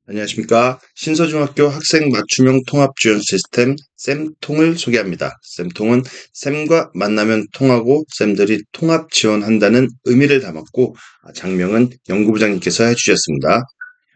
안녕하십니까. 신서중학교 학생 맞춤형 통합 지원 시스템 쌤통을 소개합니다. 쌤통은 쌤과 만나면 통하고 쌤들이 통합 지원한다는 의미를 담았고 장명은 연구부장님께서 해주셨습니다.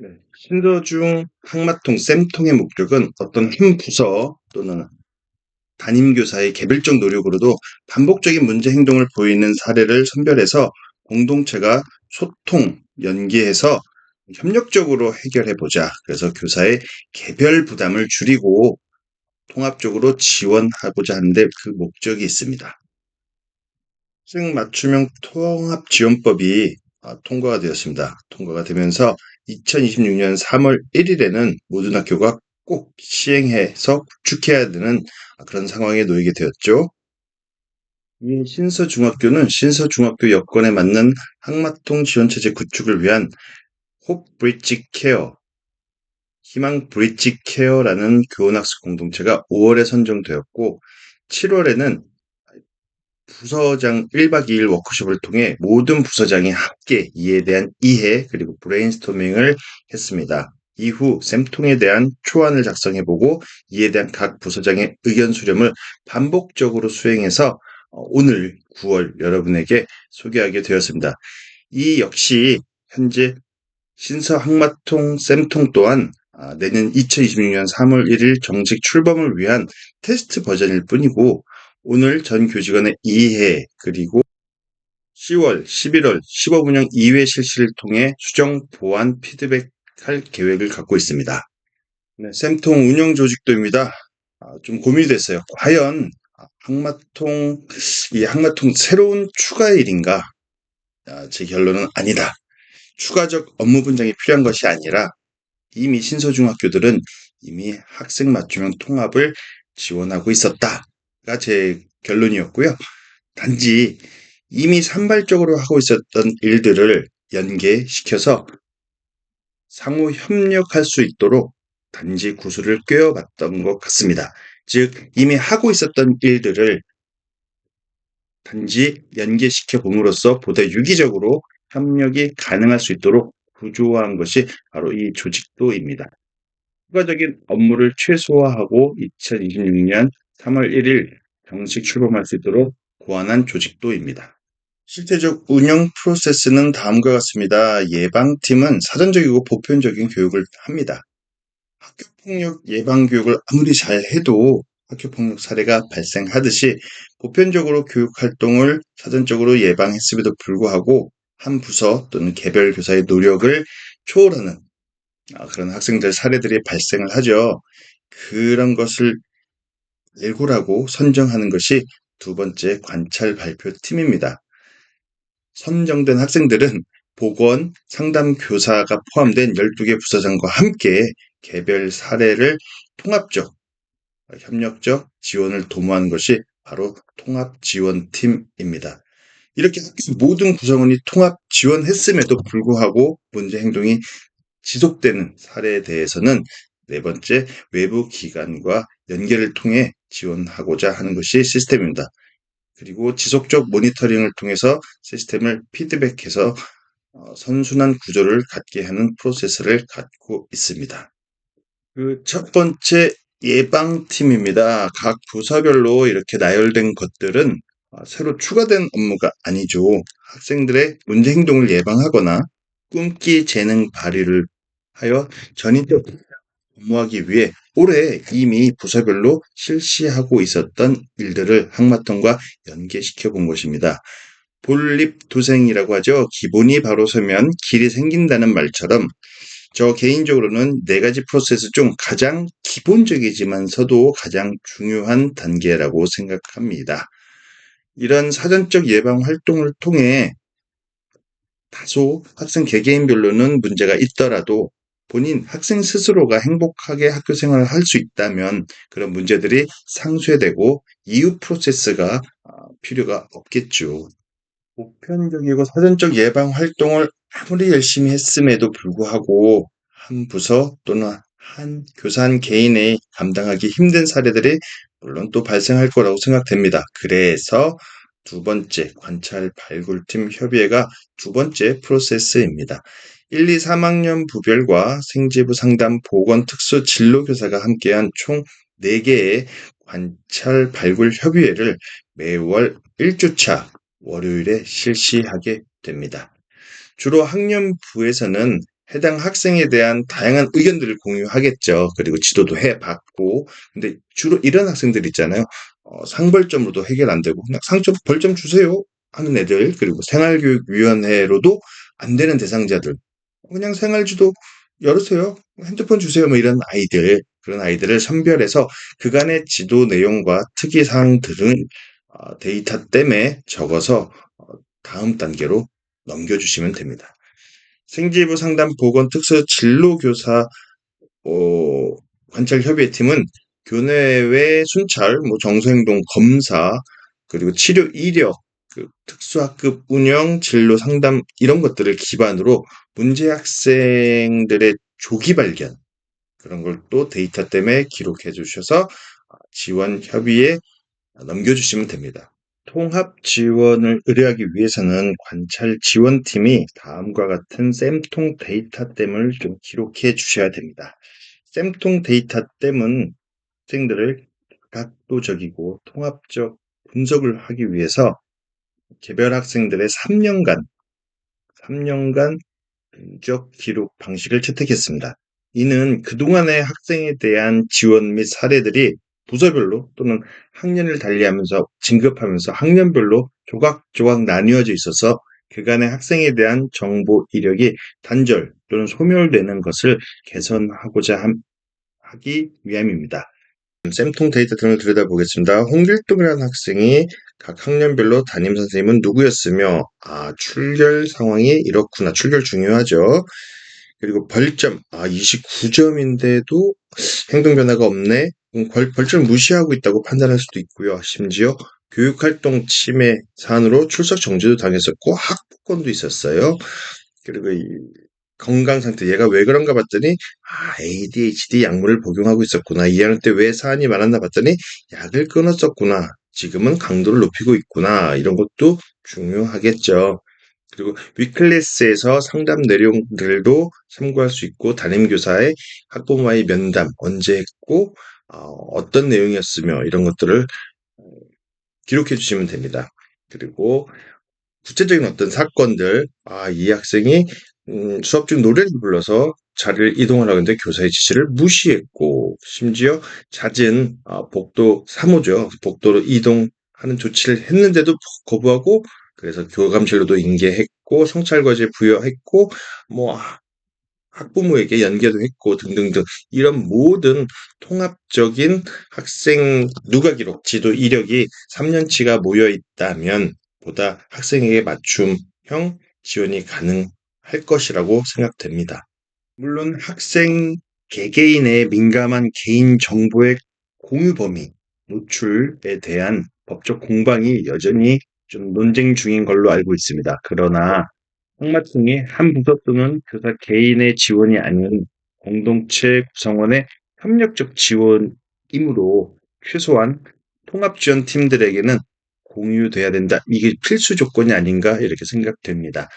네. 신서중 학마통 쌤통의 목적은 어떤 한 부서 또는 담임교사의 개별적 노력으로도 반복적인 문제 행동을 보이는 사례를 선별해서 공동체가 소통, 연계해서 협력적으로 해결해 보자. 그래서 교사의 개별 부담을 줄이고 통합적으로 지원하고자 하는데 그 목적이 있습니다. 학생 맞춤형 통합 지원법이 통과가 되었습니다. 통과가 되면서 2026년 3월 1일에는 모든 학교가 꼭 시행해서 구축해야 되는 그런 상황에 놓이게 되었죠. 이 신서중학교는 신서중학교 여건에 맞는 학마통 지원체제 구축을 위한 홉 브릿지 케어, 희망 브릿지 케어라는 교원학습 공동체가 5월에 선정되었고 7월에는 부서장 1박 2일 워크숍을 통해 모든 부서장이 함께 이에 대한 이해 그리고 브레인스토밍을 했습니다. 이후 쌤통에 대한 초안을 작성해보고 이에 대한 각 부서장의 의견 수렴을 반복적으로 수행해서 오늘 9월 여러분에게 소개하게 되었습니다. 이 역시 현재 신서학마통 쌤통 또한 내년 2026년 3월 1일 정식 출범을 위한 테스트 버전일 뿐이고 오늘 전 교직원의 이해 그리고 10월, 11월 시범 운영 2회 실시를 통해 수정 보완 피드백할 계획을 갖고 있습니다. 네, 쌤통 운영 조직도입니다. 좀 고민이 됐어요. 과연 이 학마통 새로운 추가 일인가? 제 결론은 아니다. 추가적 업무 분장이 필요한 것이 아니라 이미 신서중학교들은 이미 학생 맞춤형 통합을 지원하고 있었다가 제 결론이었고요. 단지 이미 산발적으로 하고 있었던 일들을 연계시켜서 상호 협력할 수 있도록 단지 구슬을 꿰어봤던 것 같습니다. 즉 이미 하고 있었던 일들을 단지 연계시켜 봄으로써 보다 유기적으로 협력이 가능할 수 있도록 구조화한 것이 바로 이 조직도입니다. 추가적인 업무를 최소화하고 2026년 3월 1일 정식 출범할 수 있도록 고안한 조직도입니다. 실제적 운영 프로세스는 다음과 같습니다. 예방팀은 사전적이고 보편적인 교육을 합니다. 학교폭력 예방 교육을 아무리 잘 해도 학교폭력 사례가 발생하듯이 보편적으로 교육 활동을 사전적으로 예방했음에도 불구하고 한 부서 또는 개별 교사의 노력을 초월하는 그런 학생들 사례들이 발생을 하죠. 그런 것을 발굴하고 선정하는 것이 두 번째 관찰 발표 팀입니다. 선정된 학생들은 보건, 상담 교사가 포함된 12개 부서장과 함께 개별 사례를 통합적, 협력적 지원을 도모하는 것이 바로 통합지원팀입니다. 이렇게 학교 모든 구성원이 통합 지원했음에도 불구하고 문제 행동이 지속되는 사례에 대해서는 네 번째 외부 기관과 연계를 통해 지원하고자 하는 것이 시스템입니다. 그리고 지속적 모니터링을 통해서 시스템을 피드백해서 선순환 구조를 갖게 하는 프로세스를 갖고 있습니다. 그 첫 번째 예방팀입니다. 각 부서별로 이렇게 나열된 것들은 새로 추가된 업무가 아니죠. 학생들의 문제 행동을 예방하거나 꿈기 재능 발휘를 하여 전인적 업무하기 위해 올해 이미 부서별로 실시하고 있었던 일들을 학마통과 연계시켜 본 것입니다. 본립도생이라고 하죠. 기본이 바로 서면 길이 생긴다는 말처럼 저 개인적으로는 네 가지 프로세스 중 가장 기본적이지만서도 가장 중요한 단계라고 생각합니다. 이런 사전적 예방 활동을 통해 다소 학생 개개인별로는 문제가 있더라도 본인 학생 스스로가 행복하게 학교 생활을 할 수 있다면 그런 문제들이 상쇄되고 이후 프로세스가 필요가 없겠죠. 보편적이고 사전적 예방 활동을 아무리 열심히 했음에도 불구하고 한 부서 또는 한 교사 한 개인이 감당하기 힘든 사례들이 물론 또 발생할 거라고 생각됩니다. 그래서 두 번째 관찰 발굴팀 협의회가 두 번째 프로세스입니다. 1, 2, 3학년 부별과 생지부 상담 보건 특수 진로교사가 함께한 총 4개의 관찰 발굴 협의회를 매월 1주차 월요일에 실시하게 됩니다. 주로 학년부에서는 해당 학생에 대한 다양한 의견들을 공유하겠죠. 그리고 지도도 해봤고, 근데 주로 이런 학생들 있잖아요. 상벌점으로도 해결 안 되고, 그냥 상점, 벌점 주세요 하는 애들, 그리고 생활교육위원회로도 안 되는 대상자들, 그냥 생활지도 열으세요. 핸드폰 주세요. 뭐 이런 아이들, 그런 아이들을 선별해서 그간의 지도 내용과 특이사항들은 데이터 땜에 적어서 다음 단계로 넘겨주시면 됩니다. 생지부 상담 보건 특수 진로교사 관찰 협의회팀은 교내외 순찰, 뭐 정서행동 검사, 그리고 치료 이력, 그 특수학급 운영, 진로 상담 이런 것들을 기반으로 문제 학생들의 조기 발견 그런 걸 또 데이터 때문에 기록해 주셔서 지원 협의에 넘겨주시면 됩니다. 통합 지원을 의뢰하기 위해서는 관찰 지원팀이 다음과 같은 쌤통 데이터댐을 좀 기록해 주셔야 됩니다. 쌤통 데이터댐은 학생들을 각도적이고 통합적 분석을 하기 위해서 개별 학생들의 3년간 분석 기록 방식을 채택했습니다. 이는 그동안의 학생에 대한 지원 및 사례들이 부서별로 또는 학년을 달리하면서 진급하면서 학년별로 조각조각 나뉘어져 있어서 그간의 학생에 대한 정보 이력이 단절 또는 소멸되는 것을 개선하고자 하기 위함입니다. 쌤통 데이터 등을 들여다보겠습니다. 홍길동이라는 학생이 각 학년별로 담임 선생님은 누구였으며 출결 상황이 이렇구나. 출결 중요하죠. 그리고 벌점 29점인데도 행동 변화가 없네. 벌점 무시하고 있다고 판단할 수도 있고요. 심지어 교육활동 침해 사안으로 출석 정지도 당했었고 학부권도 있었어요. 그리고 이 건강 상태 얘가 왜 그런가 봤더니 ADHD 약물을 복용하고 있었구나. 2학년 때 왜 사안이 많았나 봤더니 약을 끊었었구나. 지금은 강도를 높이고 있구나. 이런 것도 중요하겠죠. 그리고 위클래스에서 상담 내용들도 참고할 수 있고 담임교사의 학부모와의 면담 언제 했고 어떤 내용이었으며 이런 것들을 기록해 주시면 됩니다. 그리고 구체적인 어떤 사건들, 이 학생이 수업 중 노래를 불러서 자리를 이동하라고 했는데 교사의 지시를 무시했고, 심지어 잦은 복도 3호죠. 복도로 이동하는 조치를 했는데도 거부하고, 그래서 교감실로도 인계했고, 성찰과제 부여했고, 뭐 학부모에게 연계도 했고 등등등 이런 모든 통합적인 학생 누가 기록, 지도 이력이 3년치가 모여 있다면 보다 학생에게 맞춤형 지원이 가능할 것이라고 생각됩니다. 물론 학생 개개인의 민감한 개인 정보의 공유 범위, 노출에 대한 법적 공방이 여전히 좀 논쟁 중인 걸로 알고 있습니다. 그러나 학마총이 한 부서 또는 교사 개인의 지원이 아닌 공동체 구성원의 협력적 지원이므로 최소한 통합지원팀들에게는 공유돼야 된다. 이게 필수 조건이 아닌가 이렇게 생각됩니다.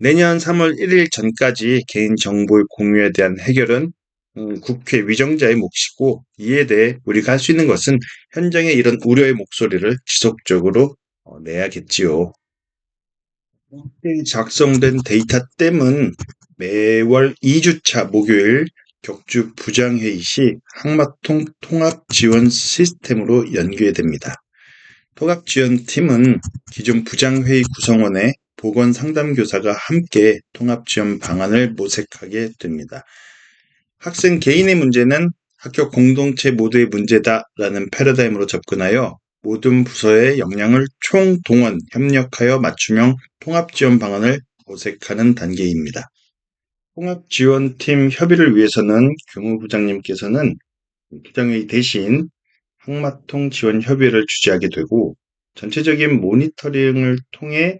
내년 3월 1일 전까지 개인정보 공유에 대한 해결은 국회 위정자의 몫이고 이에 대해 우리가 할 수 있는 것은 현장의 이런 우려의 목소리를 지속적으로 내야겠지요. 작성된 데이터 댐은 매월 2주차 목요일 격주 부장회의 시 항마통 통합지원 시스템으로 연계됩니다. 통합지원팀은 기존 부장회의 구성원의 보건상담교사가 함께 통합지원 방안을 모색하게 됩니다. 학생 개인의 문제는 학교 공동체 모두의 문제다라는 패러다임으로 접근하여 모든 부서의 역량을 총동원, 협력하여 맞춤형 통합지원 방안을 모색하는 단계입니다. 통합지원팀 협의를 위해서는 교무부장님께서는 부장회의 대신 항마통 지원 협의를 주재하게 되고 전체적인 모니터링을 통해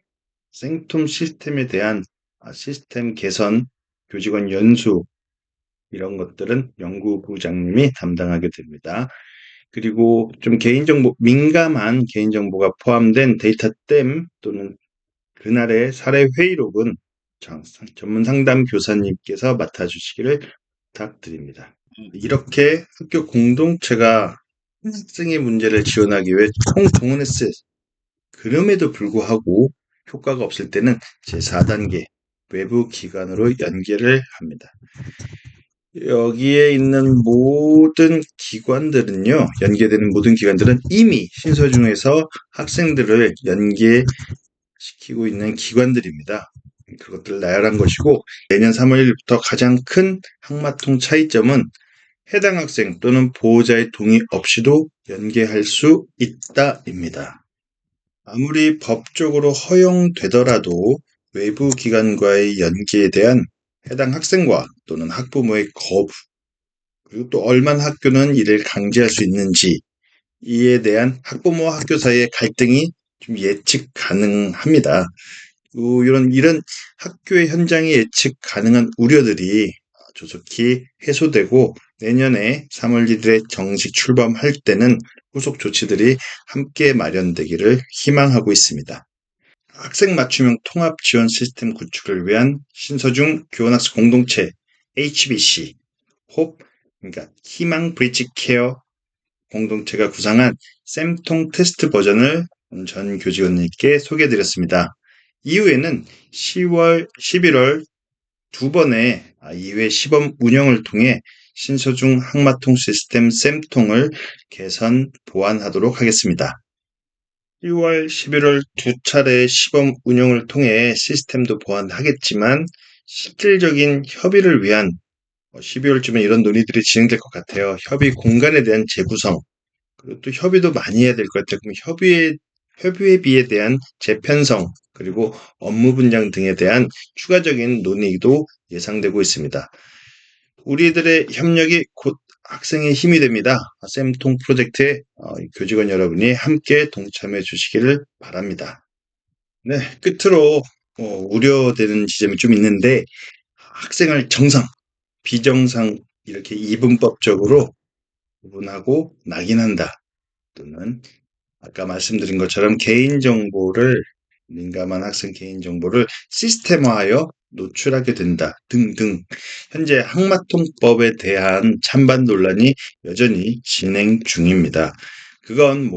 생통 시스템에 대한 시스템 개선, 교직원 연수 이런 것들은 연구부장님이 담당하게 됩니다. 그리고 좀 개인정보, 민감한 개인정보가 포함된 데이터 댐 또는 그날의 사례 회의록은 전문 상담 교사님께서 맡아주시기를 부탁드립니다. 이렇게 학교 공동체가 학생의 문제를 지원하기 위해 총동원했어요. 그럼에도 불구하고 효과가 없을 때는 제4단계 외부 기관으로 연계를 합니다. 여기에 있는 모든 기관들은요, 연계되는 모든 기관들은 이미 신서중에서 학생들을 연계시키고 있는 기관들입니다. 그것들을 나열한 것이고, 내년 3월 1일부터 가장 큰 학마통 차이점은 해당 학생 또는 보호자의 동의 없이도 연계할 수 있다입니다. 아무리 법적으로 허용되더라도 외부 기관과의 연계에 대한 해당 학생과 또는 학부모의 거부, 그리고 또 얼마나 학교는 이를 강제할 수 있는지 이에 대한 학부모와 학교 사이의 갈등이 좀 예측 가능합니다. 이런 학교의 현장에 예측 가능한 우려들이 조속히 해소되고 내년에 3월 1일에 정식 출범할 때는 후속 조치들이 함께 마련되기를 희망하고 있습니다. 학생 맞춤형 통합 지원 시스템 구축을 위한 신서중 교원학습 공동체 HBC, 홉, 그러니까 희망 브릿지 케어 공동체가 구상한 쌤통 테스트 버전을 전 교직원님께 소개해드렸습니다. 이후에는 10월, 11월 두 번의 2회 시범 운영을 통해 신서중 학마통 시스템 쌤통을 개선 보완하도록 하겠습니다. 10월, 11월 두 차례의 시범 운영을 통해 시스템도 보완하겠지만 실질적인 협의를 위한 12월쯤에 이런 논의들이 진행될 것 같아요. 협의 공간에 대한 재구성, 그리고 또 협의도 많이 해야 될 것 같아요. 그럼 협의비에 대한 재편성, 그리고 업무 분장 등에 대한 추가적인 논의도 예상되고 있습니다. 우리들의 협력이 곧 학생의 힘이 됩니다. 쌤통 프로젝트에 교직원 여러분이 함께 동참해 주시기를 바랍니다. 네, 끝으로 우려되는 지점이 좀 있는데 학생을 정상, 비정상 이렇게 이분법적으로 구분하고 낙인한다. 또는 아까 말씀드린 것처럼 민감한 학생 개인정보를 시스템화하여 노출하게 된다 등등 현재 학마통법에 대한 찬반 논란이 여전히 진행 중입니다. 그건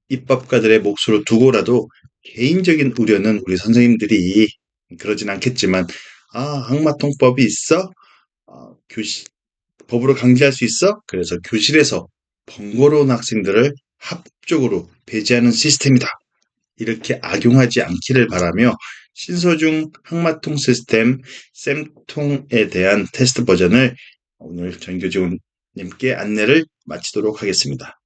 입법가들의 몫으로 두고라도 개인적인 우려는 우리 선생님들이 그러진 않겠지만 학마통법이 있어? 법으로 강제할 수 있어? 그래서 교실에서 번거로운 학생들을 합법적으로 배제하는 시스템이다. 이렇게 악용하지 않기를 바라며 신서중 학마통 시스템 쌤통에 대한 테스트 버전을 오늘 전교직원님께 안내를 마치도록 하겠습니다.